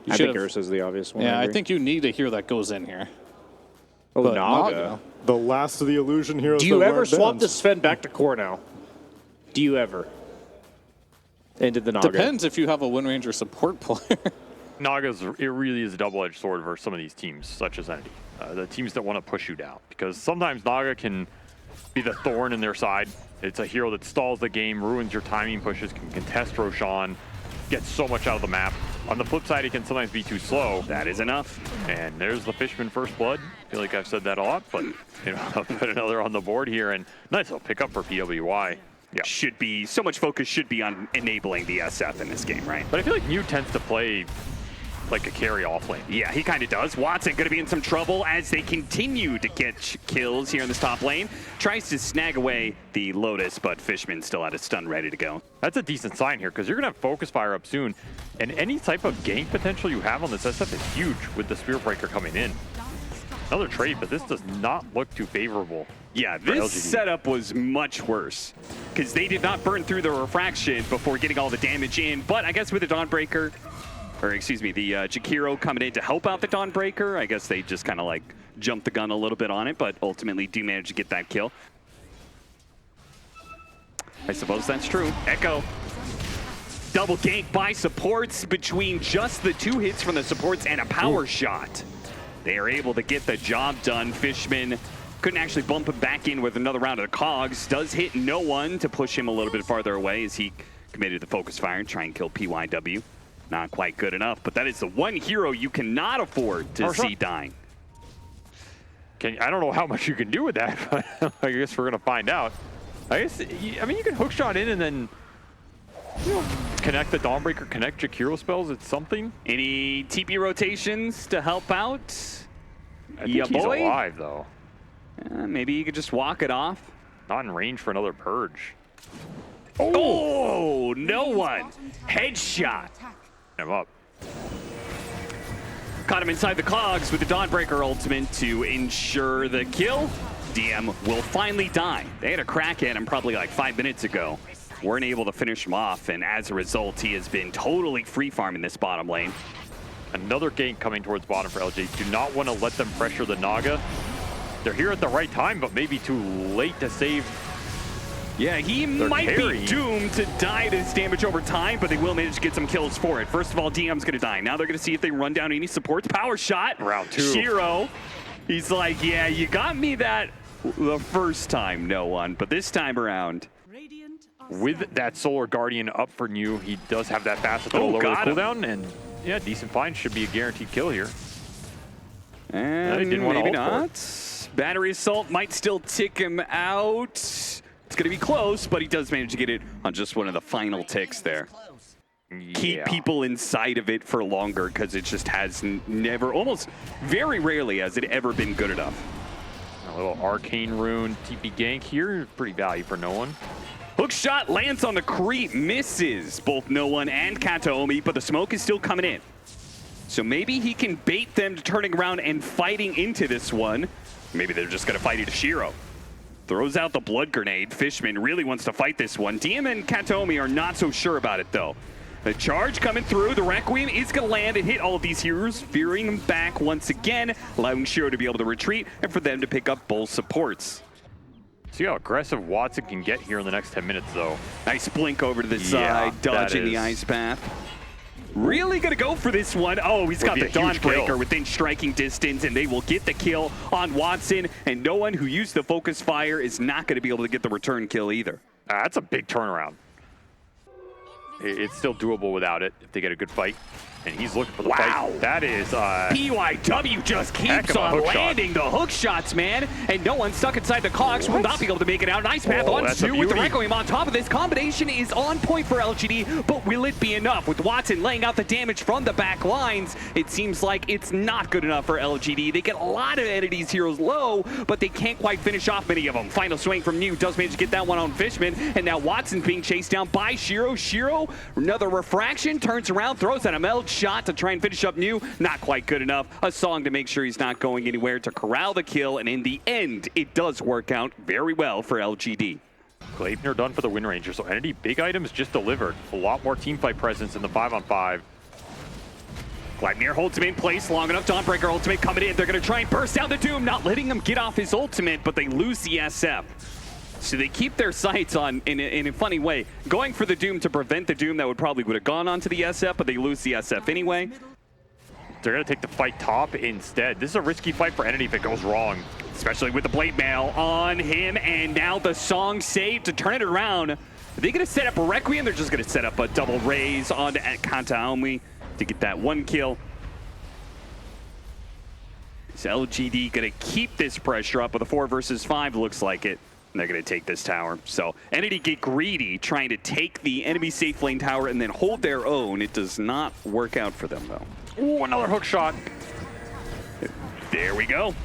I think Ursa's the obvious one. Yeah, I think you need a hero that goes in here. Oh, But Naga. The last of the illusion heroes. Do you that ever weren't swap banned. the Sven back to core now? Do you ever? Into the Naga. Depends if you have a Wind Ranger support player. It really is a double-edged sword versus some of these teams, such as Entity. The teams that want to push you down. Because sometimes Naga can be the thorn in their side. It's a hero that stalls the game, ruins your timing pushes, can contest Roshan, gets so much out of the map. On the flip side, it can sometimes be too slow. That is enough. And there's the Fishman first blood. I feel like I've said that a lot, but I'll put another on the board here. And nice little pickup for PWI. Yeah. Should be, so much focus should be on enabling the SF in this game, right? But I feel like Mew tends to play like a carry off lane. Yeah, he kind of does. Watson going to be in some trouble as they continue to get kills here in this top lane. Tries to snag away the Lotus, but Fishman still had a stun ready to go. That's a decent sign here, because you're going to have Focus Fire up soon. And any type of gank potential you have on this SF is huge with the Spear Breaker coming in. Another trade, but this does not look too favorable. Yeah, this LGD. setup was much worse, because they did not burn through the refraction before getting all the damage in. But I guess with the Dawnbreaker, or excuse me, the Jakiro coming in to help out the Dawnbreaker, I guess they just kind of like jumped the gun a little bit on it, but ultimately do manage to get that kill. I suppose that's true. Echo. Double gank by supports between just the 2 hits from the supports and a power shot. They are able to get the job done. Fishman couldn't actually bump him back in with another round of the cogs. Does hit no one to push him a little bit farther away as he committed the focus fire and try and kill PYW. Not quite good enough, but that is the one hero you cannot afford to see dying. I don't know how much you can do with that, but I guess we're going to find out. I mean, you can hookshot in and then connect the Dawnbreaker, connect Jakiro spells. It's something. Any TP rotations to help out? I think he's alive, though. Maybe you could just walk it off. Not in range for another purge. Oh, no one. Headshot. Him up. Caught him inside the cogs with the Dawnbreaker ultimate to ensure the kill. DM will finally die. They had a crack at him probably like 5 minutes ago. Weren't able to finish him off, and as a result, he has been totally free farming this bottom lane. Another gank coming towards bottom for LG. Do not want to let them pressure the Naga. They're here at the right time, but maybe too late to save. Yeah, he might be doomed to die to this damage over time, but they will manage to get some kills for it. First of all, DM's going to die. Now they're going to see if they run down any supports. Power shot. Round 2. Shiro. He's like, yeah, you got me that the first time, no one. But this time around. With that Solar Guardian up for New, he does have that fast to lower the cooldown. And yeah, decent find. Should be a guaranteed kill here. And maybe not. Battery Assault might still tick him out. It's going to be close, but he does manage to get it on just one of the final ticks there. Yeah. Keep people inside of it for longer because it just has never, almost very rarely has it ever been good enough. A little Arcane Rune TP gank here. Pretty value for no one. Hook shot lands on the creep, misses both no one and Kataomi, but the smoke is still coming in. So maybe he can bait them to turning around and fighting into this one. Maybe they're just going to fight it to Shiro. Throws out the blood grenade. Fishman really wants to fight this one. DM and Kataomi are not so sure about it, though. The charge coming through. The Requiem is going to land and hit all of these heroes, fearing them back once again, allowing Shiro to be able to retreat and for them to pick up both supports. See how aggressive Watson can get here in the next 10 minutes, though. Nice blink over to the side, dodging the ice path. Really going to go for this one. Oh, he's got the Dawnbreaker within striking distance, and they will get the kill on Watson. And no one who used the focus fire is not going to be able to get the return kill either. That's a big turnaround. It's still doable without it if they get a good fight. And he's looking for the fight. That is... PYW just keeps on landing the hook shots, man. And no one stuck inside the cogs will not be able to make it out. Nice path on 2 with the Requiem on top of this. Combination is on point for LGD, but will it be enough? With Watson laying out the damage from the back lines, it seems like it's not good enough for LGD. They get a lot of entities heroes low, but they can't quite finish off many of them. Final swing from New does manage to get that one on Fishman, and now Watson's being chased down by Shiro. Shiro, another refraction, turns around, throws at him. Shot to try and finish up New, not quite good enough. A song to make sure he's not going anywhere to corral the kill, and in the end, it does work out very well for LGD. Gleipnir done for the Wind Ranger, so Entity big items just delivered. A lot more teamfight presence in the 5-on-5. Vladimir holds him in place long enough. Dawnbreaker ultimate coming in. They're going to try and burst down the Doom, not letting him get off his ultimate, but they lose the SF. So they keep their sights on, in a funny way, going for the Doom to prevent the Doom that would have gone onto the SF, but they lose the SF anyway. They're going to take the fight top instead. This is a risky fight for Entity if it goes wrong. Especially with the blade mail on him, and now the song saved to turn it around. Are they going to set up a Requiem? They're just going to set up a double raise onto Kantaomi to get that one kill. Is LGD going to keep this pressure up with a 4 versus 5? Looks like it. And they're going to take this tower. So Entity get greedy, trying to take the enemy safe lane tower and then hold their own. It does not work out for them, though. Ooh, another hook shot. There we go.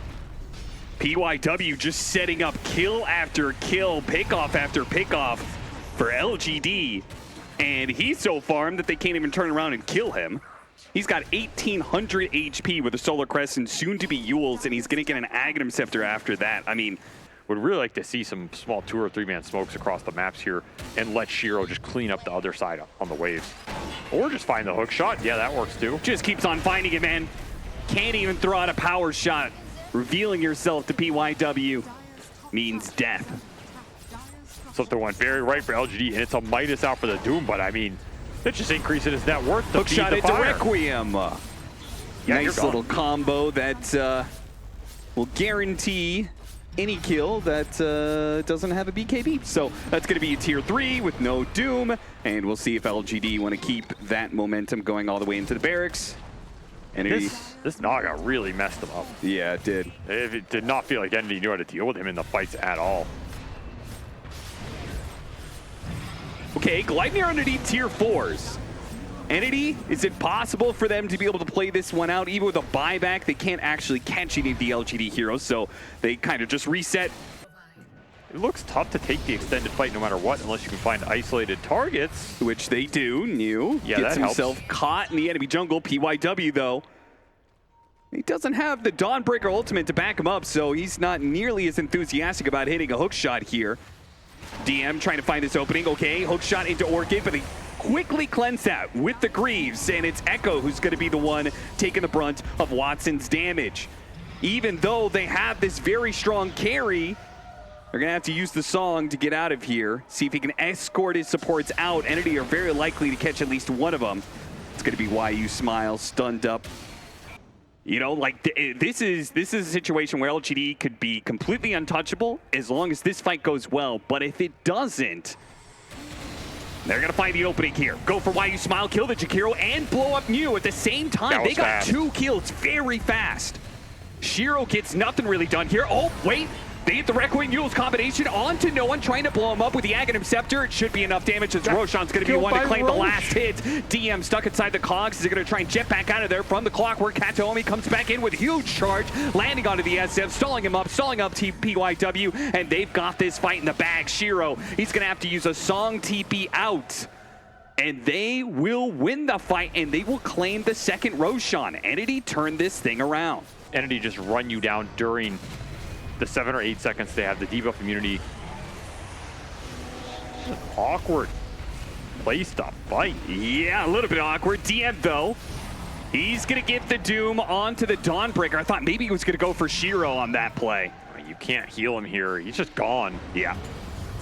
PYW just setting up kill after kill, pickoff after pickoff for LGD. And he's so farmed that they can't even turn around and kill him. He's got 1,800 HP with a Solar Crest and soon to be Yules, and he's going to get an Aghanim Scepter after that. I mean, would really like to see some small 2 or 3 man smokes across the maps here and let Shiro just clean up the other side on the waves. Or just find the hook shot. Yeah, that works too. Just keeps on finding it, man. Can't even throw out a power shot. Revealing yourself to PYW means death. Something went very right for LGD, and it's a Midas out for the Doom, but I mean, it's just increasing his net worth to hook feed shot the into fire. Requiem. Yeah, nice little combo that will guarantee any kill that doesn't have a BKB. So that's going to be a tier 3 with no Doom, and we'll see if LGD want to keep that momentum going all the way into the barracks. This Naga really messed him up. Yeah, it did. It did not feel like Entity knew how to deal with him in the fights at all. Okay, Gleipnir underneath tier 4s. Entity, is it possible for them to be able to play this one out? Even with a buyback, they can't actually catch any of the LGD heroes, so they kind of just reset. It looks tough to take the extended fight no matter what, unless you can find isolated targets. Which they do. New yeah, gets that himself helps. Caught in the enemy jungle. PYW, though, he doesn't have the Dawnbreaker ultimate to back him up, so he's not nearly as enthusiastic about hitting a hook shot here. DM trying to find this opening. Okay, hook shot into Orchid, but he quickly cleansed that with the Greaves, and it's Echo who's going to be the one taking the brunt of Watson's damage. Even though they have this very strong carry, they're going to have to use the song to get out of here. See if he can escort his supports out. Entity are very likely to catch at least one of them. It's going to be YU Smile stunned up. You know, like, this is a situation where LGD could be completely untouchable as long as this fight goes well. But if it doesn't, they're going to find the opening here. Go for YU Smile, kill the Jakiro, and blow up Mew at the same time. They got fast. 2 kills very fast. Shiro gets nothing really done here. Oh, wait. They hit the Requiem Yules combination onto no one, trying to blow him up with the Aghanim Scepter. It should be enough damage as Roshan's going to be the one to claim the last hit. DM stuck inside the cogs. He's going to try and jet back out of there from the clockwork. Kataomi comes back in with a huge charge, landing onto the SF, stalling him up, stalling up PYW, and they've got this fight in the bag. Shiro, he's going to have to use a song TP out. And they will win the fight, and they will claim the second Roshan. Entity turned this thing around. Entity just run you down during the 7 or 8 seconds they have the debuff immunity. An awkward place to fight. Yeah, a little bit awkward. DM, though, he's going to get the Doom onto the Dawnbreaker. I thought maybe he was going to go for Shiro on that play. You can't heal him here. He's just gone. Yeah.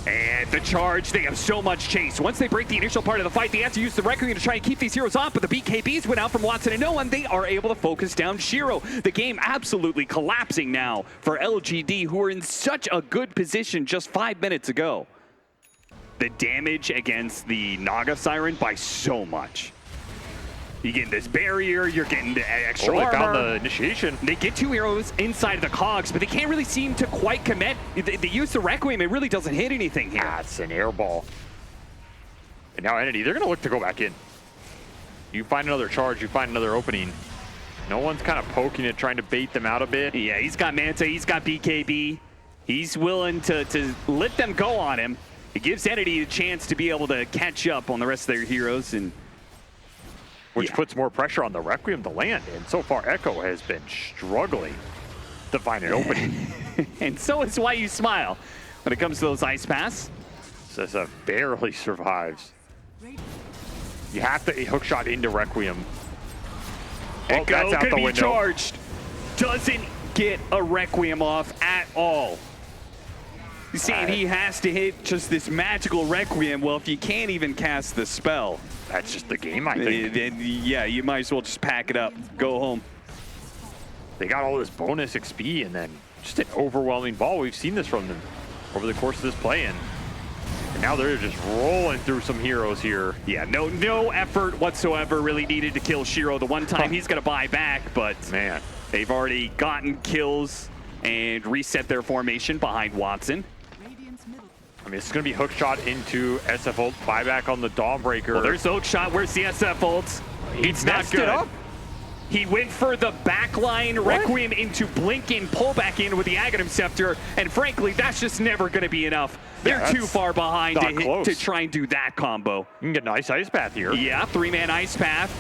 And the charge, they have so much chase. Once they break the initial part of the fight, they have to use the Requiem to try and keep these heroes off, but the BKBs went out from Watson and no one. They are able to focus down Shiro. The game absolutely collapsing now for LGD, who are in such a good position just 5 minutes ago. The damage against the Naga Siren by so much. You're getting this barrier, you're getting the extra armor. They found the initiation. They get 2 heroes inside of the cogs, but they can't really seem to quite commit. They use the Requiem, it really doesn't hit anything here. That's an air ball. And now Entity, they're going to look to go back in. You find another charge, you find another opening. No one's kind of poking it, trying to bait them out a bit. Yeah, he's got Manta, he's got BKB. He's willing to let them go on him. It gives Entity a chance to be able to catch up on the rest of their heroes, and which puts more pressure on the Requiem to land. And so far, Echo has been struggling to find an opening. And so is YU Smile when it comes to those ice pass. Sessa barely survives. You have to hook shot into Requiem. Well, that's out gonna the be window. charged. Doesn't get a Requiem off at all. You see, he has to hit just this magical Requiem. Well, if you can't even cast the spell, That's just the game, I think. then yeah, you might as well just pack it up, go home. They got all this bonus XP and then just an overwhelming ball. We've seen this from them over the course of this play-in. And now they're just rolling through some heroes here. Yeah, no effort whatsoever really needed to kill Shiro. The one time he's going to buy back, but Man, they've already gotten kills and reset their formation behind Watson. I mean, it's going to be hook shot into SF ult, buyback on the Dawnbreaker. Well, there's the hook shot. Where's the SF ult? It's not messed good. it up. He went for the backline Requiem into blink and pull back in with the Aghanim Scepter, and frankly, that's just never going to be enough. They're too far behind to try and do that combo. You can get a nice ice path here. Yeah, 3-man ice path.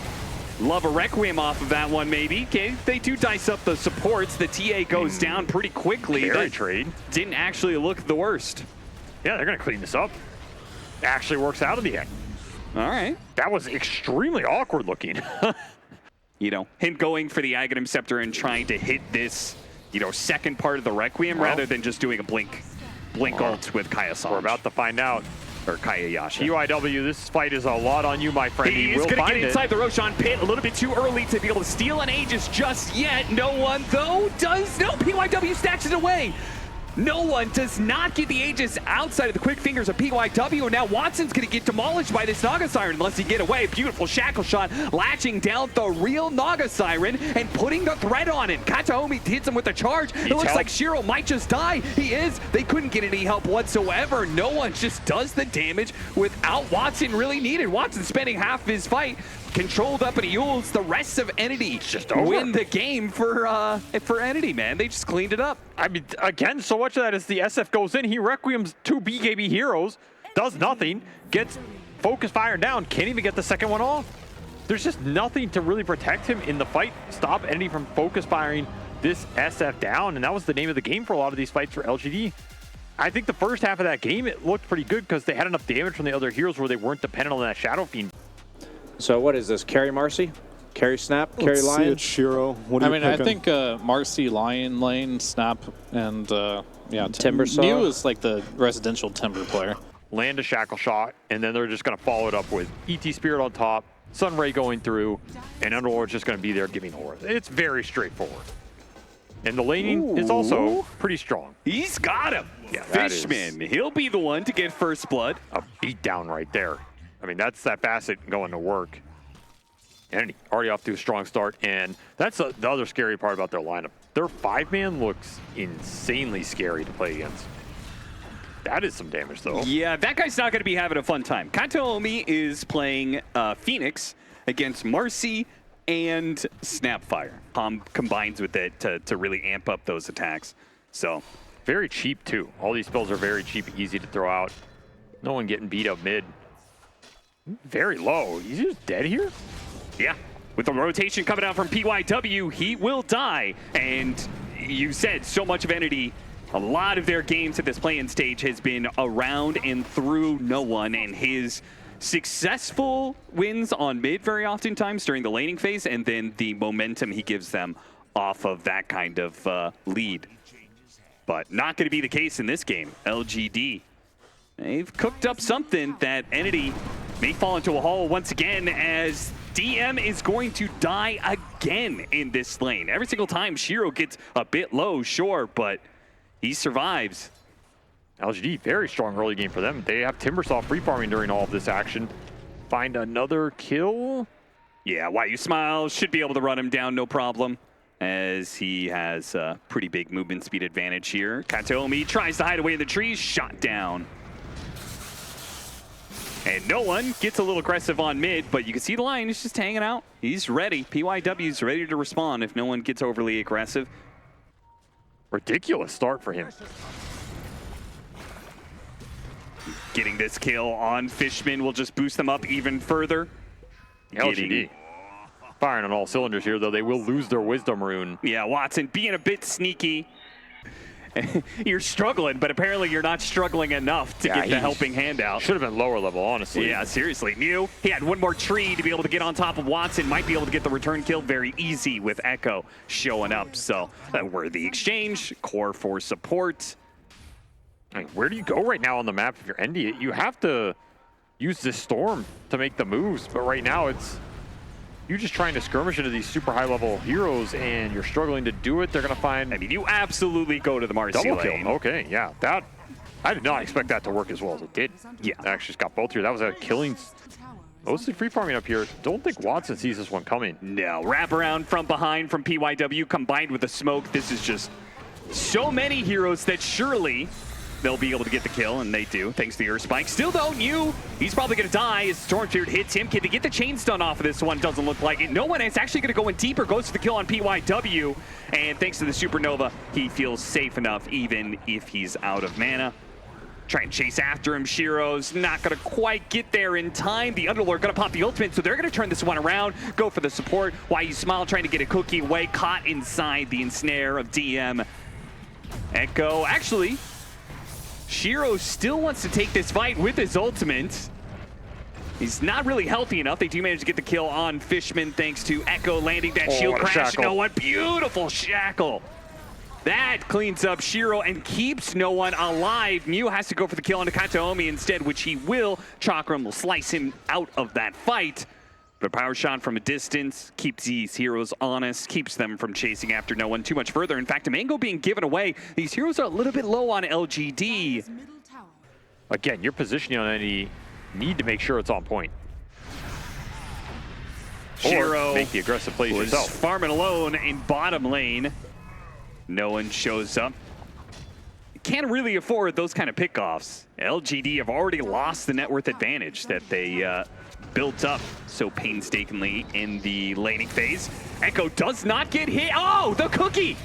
Love a Requiem off of that one, maybe. Okay, they do dice up the supports. The TA goes down pretty quickly. Carry That trade. didn't actually look the worst. Yeah, they're going to clean this up. Actually works out in the end. All right. That was extremely awkward looking. You know, him going for the Aghanim Scepter and trying to hit this, you know, second part of the Requiem rather than just doing a blink ult with Kaya Sanj. We're about to find out. Or Kaya Yasha. EYW, this fight is a lot on you, my friend. He is will going to find get it. inside the Roshan pit a little bit too early to be able to steal an Aegis just yet. No one, though, does. No, PYW stacks it away. No one does not get the Aegis outside of the quick fingers of PYW, and now Watson's going to get demolished by this Naga Siren unless he get away. Beautiful shackle shot, latching down the real Naga Siren and putting the threat on it. Kataomi hits him with a charge. It looks like Shiro might just die. He is. They couldn't get any help whatsoever. No one just does the damage without Watson really needed. Watson spending half of his fight controlled up in Yules. The rest of Entity just over. win the game for Entity, man. They just cleaned it up. I mean, again, so much of that is the SF goes in. He Requiems 2 BKB heroes, does nothing, gets focus fired down, can't even get the second one off. There's just nothing to really protect him in the fight, stop Entity from focus firing this SF down, and that was the name of the game for a lot of these fights for LGD. I think the first half of that game, it looked pretty good because they had enough damage from the other heroes where they weren't dependent on that Shadow Fiend. So what is this? Carry Marcy? Carry Snap? Carry Let's see Lion? it, Shiro. What are I you mean, picking? I think Marcy, Lion Lane, Snap, and yeah, Timbersaw? Mew is like the residential Timber player. Land a shackle shot, and then they're just going to follow it up with ET Spirit on top, Sunray going through, and Underlord's just going to be there giving aura. It's very straightforward. And the laning is also pretty strong. He's got him. Yeah, that Fishman, he'll be the one to get first blood. A beatdown right there. I mean, that's that facet going to work. And already off to a strong start, and that's the other scary part about their lineup. Their 5-man looks insanely scary to play against. That is some damage, though. Yeah, that guy's not going to be having a fun time. Kataomi is playing Phoenix against Marcy and Snapfire. Combines with it to really amp up those attacks. So Very cheap, too. All these spells are very cheap, easy to throw out. No one getting beat up mid. Very low. He's just dead here? yeah, with the rotation coming out from PYW, he will die. And you said so much of Entity, a lot of their games at this play-in stage has been around and through no one, and his successful wins on mid very oftentimes during the laning phase, and then the momentum he gives them off of that kind of lead. But not going to be the case in this game. LGD, they've cooked up something that Entity may fall into a hole once again, as DM is going to die again in this lane. Every single time Shiro gets a bit low, sure, but he survives. LGD, very strong early game for them. They have Timbersaw free farming during all of this action. Find another kill. Yeah, Why You Smile should be able to run him down, no problem, as he has a pretty big movement speed advantage here. Kataomi tries to hide away in the trees, shot down. And no one gets a little aggressive on mid, but you can see the line is just hanging out. He's ready. PYW's ready to respond if no one gets overly aggressive. Ridiculous start for him. Getting this kill on Fishman will just boost them up even further. LGD. Firing on all cylinders here, though. They will lose their Wisdom Rune. Yeah, Watson being a bit sneaky. you're struggling, but apparently you're not struggling enough to get the helping hand out. Should have been lower level, honestly. Yeah, seriously. Mew, he had one more tree to be able to get on top of Watson. Might be able to get the return kill very easy with Echo showing up. So, worthy exchange, core for support. I mean, where do you go right now on the map if you're ND? You have to use this storm to make the moves, but right now it's you just trying to skirmish into these super high level heroes and you're struggling to do it. They're gonna find, I mean, you absolutely go to the Marcy double lane. kill. Okay, yeah, that I did not expect that to work as well as it did. Yeah, I actually just got both here. That was a killing, mostly free farming up here. Don't think Watson sees this one coming. No, wrap around from behind from PYW combined with the smoke. This is just so many heroes that surely they'll be able to get the kill, and they do, thanks to the Earth Spike. Still though, he's probably going to die as Storm Spirit hits him. Can they get the chain stun off of this one? Doesn't look like it. No one is actually going to go in deeper, goes for the kill on PYW, and thanks to the Supernova, he feels safe enough even if he's out of mana. Try and chase after him. Shiro's not going to quite get there in time. The Underlord going to pop the ultimate, so they're going to turn this one around, go for the support. Why you smile, trying to get a cookie away, caught inside the ensnare of DM. Echo, actually, Shiro still wants to take this fight with his ultimate. He's not really healthy enough. They do manage to get the kill on Fishman thanks to Echo landing that shield crash. No one, beautiful shackle. That cleans up Shiro and keeps no one alive. Mew has to go for the kill on Nakatomi instead, which he will. Chakram will slice him out of that fight. But a power shot from a distance keeps these heroes honest, keeps them from chasing after no one too much further. In fact, a mango being given away, these heroes are a little bit low on LGD. Again, your positioning on any need to make sure it's on point. Shiro or make the aggressive plays was yourself. farming alone in bottom lane. No one shows up. Can't really afford those kind of pickoffs. LGD have already lost the net worth advantage that they built up so painstakingly in the laning phase. Echo does not get hit. Oh, the cookie!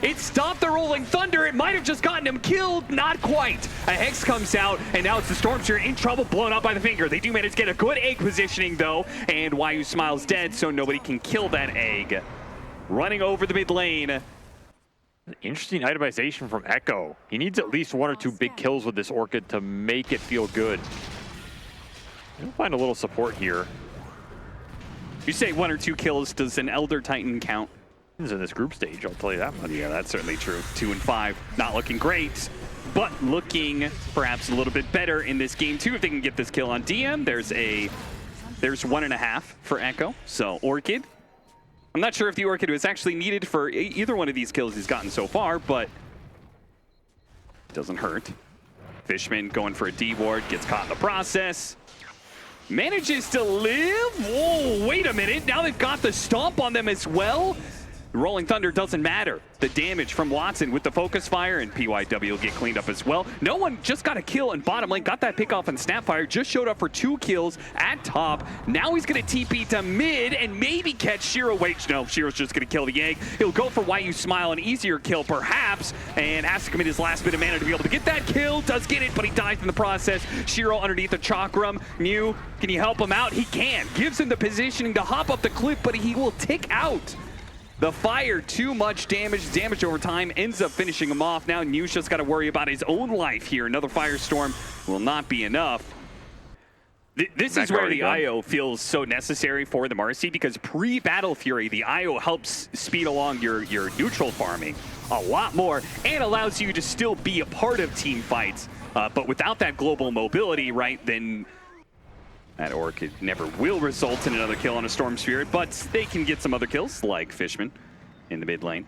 It stopped the Rolling Thunder. It might have just gotten him killed. Not quite. A Hex comes out, and now it's the Storm Spirit in trouble, blown up by the finger. They do manage to get a good egg positioning, though, and Wyu Smile's dead, so nobody can kill that egg. Running over the mid lane. Interesting itemization from Echo. He needs at least 1 or 2 big kills with this Orchid to make it feel good. He'll find a little support here. You say 1 or 2 kills, does an Elder Titan count? He's in this group stage, I'll tell you that much. Yeah, that's certainly true. 2 and 5, not looking great, but looking perhaps a little bit better in this game too. If they can get this kill on DM, there's 1.5 for Echo. So Orchid, I'm not sure if the Orchid was actually needed for either one of these kills he's gotten so far, but it doesn't hurt. Fishman going for a D ward, gets caught in the process. Manages to live. Whoa, wait a minute. Now they've got the stomp on them as well. Rolling Thunder doesn't matter. The damage from Watson with the focus fire, and PYW will get cleaned up as well. No one just got a kill in bottom lane, got that pick off on Snapfire, just showed up for 2 kills at top. Now he's going to TP to mid and maybe catch Shiro. Wait, no, Shiro's just going to kill the egg. He'll go for Wyu Smile, an easier kill perhaps, and has to commit his last bit of mana to be able to get that kill. Does get it, but he dies in the process. Shiro underneath the Chakram. Mew, can you help him out? He can. Gives him the positioning to hop up the cliff, but he will tick out. The fire, too much damage. Damage over time ends up finishing him off. Now Nusha's got to worry about his own life here. Another firestorm will not be enough. This is where the IO feels so necessary for the Marcy, because pre-Battle Fury, the IO helps speed along your neutral farming a lot more and allows you to still be a part of team fights. But without that global mobility, right, then that Orchid never will result in another kill on a Storm Spirit, but they can get some other kills, like Fishman in the mid lane.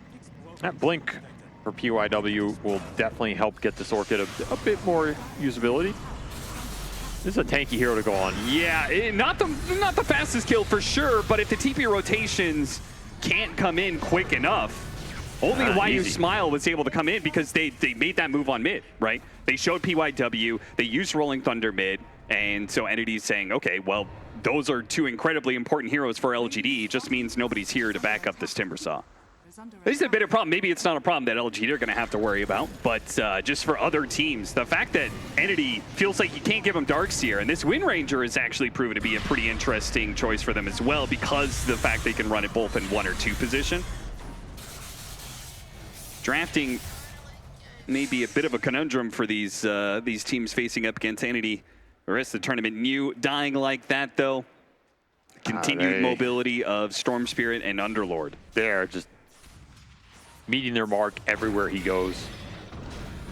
That Blink for PYW will definitely help get this Orchid a bit more usability. This is a tanky hero to go on. Yeah, not the fastest kill for sure, but if the TP rotations can't come in quick enough, only Wyu Smile was able to come in because they made that move on mid, right? They showed PYW, they used Rolling Thunder mid, and so Entity's saying, okay, well, those are 2 incredibly important heroes for LGD. It just means nobody's here to back up this Timbersaw. This is a bit of a problem. Maybe it's not a problem that LGD are going to have to worry about, but just for other teams, the fact that Entity feels like you can't give them Darkseer, and this Wind Ranger has actually proven to be a pretty interesting choice for them as well, because the fact they can run it both in 1 or 2 position. Drafting may be a bit of a conundrum for these teams facing up against Entity the rest of the tournament. New dying like that, though. Continued mobility of Storm Spirit and Underlord. They're just meeting their mark everywhere he goes.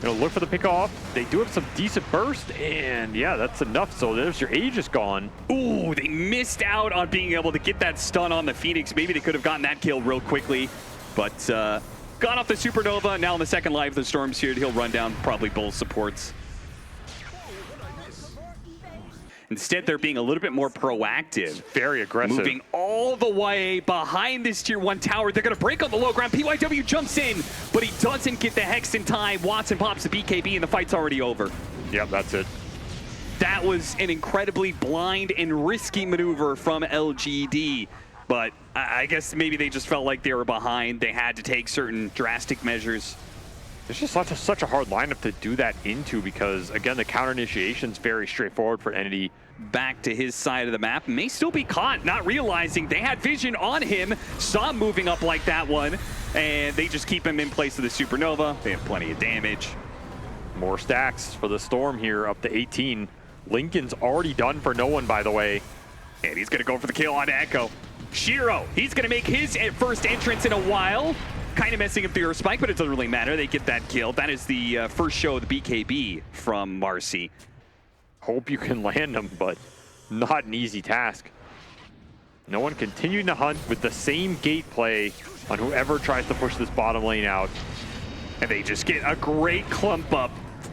Look for the pickoff. They do have some decent burst, and yeah, that's enough. So there's your Aegis gone. Ooh, they missed out on being able to get that stun on the Phoenix. Maybe they could have gotten that kill real quickly, but got off the Supernova. Now in the second life, the Storm's here. He'll run down probably both supports. Instead, they're being a little bit more proactive. Very aggressive. Moving all the way behind this tier 1 tower. They're going to break on the low ground. PYW jumps in, but he doesn't get the Hex in time. Watson pops the BKB, and the fight's already over. Yep, that's it. That was an incredibly blind and risky maneuver from LGD. But I guess maybe they just felt like they were behind. They had to take certain drastic measures. It's just such a hard lineup to do that into because, again, the counter initiation is very straightforward for Entity. Back to his side of the map. May still be caught, not realizing they had vision on him. Saw him moving up like that one, and they just keep him in place of the Supernova. They have plenty of damage. More stacks for the Storm here, up to 18. Lincoln's already done for no one, by the way. And he's going to go for the kill on Echo. Shiro, he's going to make his first entrance in a while. Kind of messing up the Earth Spike, but it doesn't really matter. They get that kill. That is the first show of the BKB from Marcy. Hope you can land them, but not an easy task. No one continuing to hunt with the same gate play on whoever tries to push this bottom lane out. And they just get a great clump up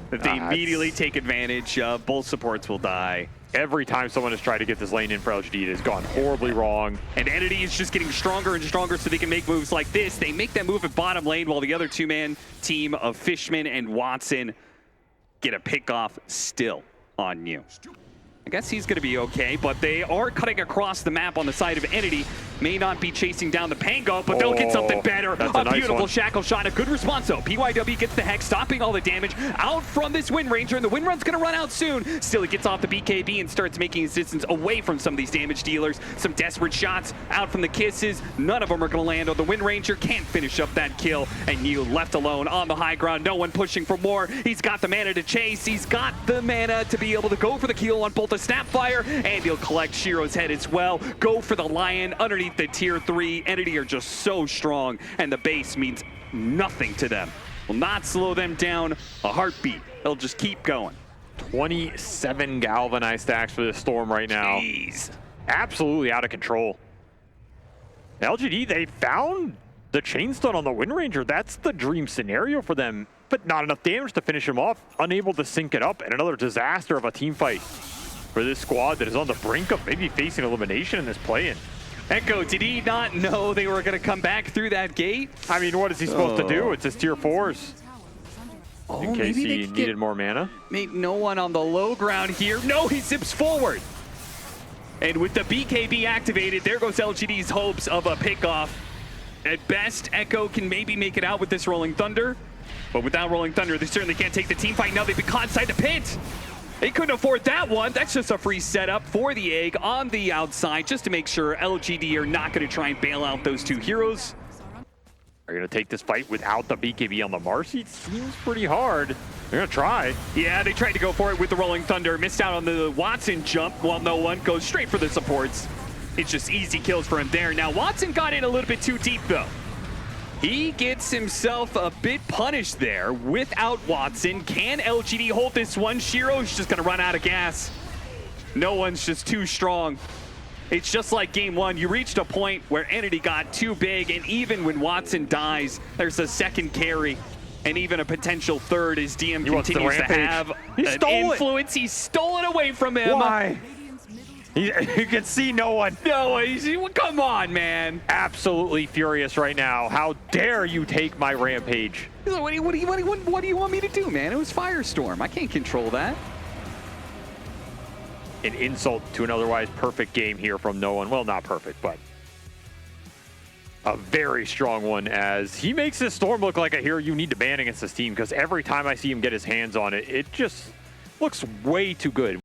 that they immediately take advantage of. Both supports will die. Every time someone has tried to get this lane in for LGD, it has gone horribly wrong. And Entity is just getting stronger and stronger so they can make moves like this. They make that move at bottom lane while the other two-man team of Fishman and Watson get a pick-off still on you. I guess he's going to be okay, but they are cutting across the map on the side of Entity. May not be chasing down the Pango, but they'll get something better. A nice beautiful shackle shot, a good response though. PYW gets the Hex, stopping all the damage out from this Wind Ranger, and the Wind Run's going to run out soon. Still, he gets off the BKB and starts making his distance away from some of these damage dealers. Some desperate shots out from the Kisses. None of them are going to land on the Wind Ranger. Can't finish up that kill, and you left alone on the high ground. No one pushing for more. He's got the mana to chase. He's got the mana to be able to go for the kill on both the Snapfire, and he'll collect Shiro's head as well. Go for the Lion underneath the tier 3. Entity are just so strong, and the base means nothing to them. Will not slow them down a heartbeat. They'll just keep going. 27 galvanized stacks for the Storm right now. Jeez. Absolutely out of control. LGD, they found the Chainstone on the Wind Ranger. That's the dream scenario for them, but not enough damage to finish him off. Unable to sync it up, and another disaster of a team fight for this squad that is on the brink of maybe facing elimination in this play-in. Echo, did he not know they were going to come back through that gate? I mean, what is he supposed to do? It's his tier 4s. In case he needed more mana. Mate, no one on the low ground here. No, he zips forward. And with the BKB activated, there goes LGD's hopes of a pickoff. At best, Echo can maybe make it out with this Rolling Thunder. But without Rolling Thunder, they certainly can't take the team fight. Now they've been caught inside the pit. They couldn't afford that one. That's just a free setup for the egg on the outside, just to make sure LGD are not going to try and bail out those two heroes. Are going to take this fight without the BKB on the Marcy? It seems pretty hard. They're going to try. Yeah, they tried to go for it with the Rolling Thunder. Missed out on the Watson jump while no one goes straight for the supports. It's just easy kills for him there. Now, Watson got in a little bit too deep, though. He gets himself a bit punished there without Watson. Can LGD hold this one? Shiro's just going to run out of gas. No one's just too strong. It's just like game one. You reached a point where Entity got too big, and even when Watson dies, there's a second carry and even a potential third as DM continues to have an influence. He stole it away from him. Why? You can see no one. No, come on, man. Absolutely furious right now. How dare you take my rampage? What do you want me to do, man? It was Firestorm. I can't control that. An insult to an otherwise perfect game here from no one. Well, not perfect, but a very strong one, as he makes this Storm look like a hero you need to ban against this team, because every time I see him get his hands on it, it just looks way too good.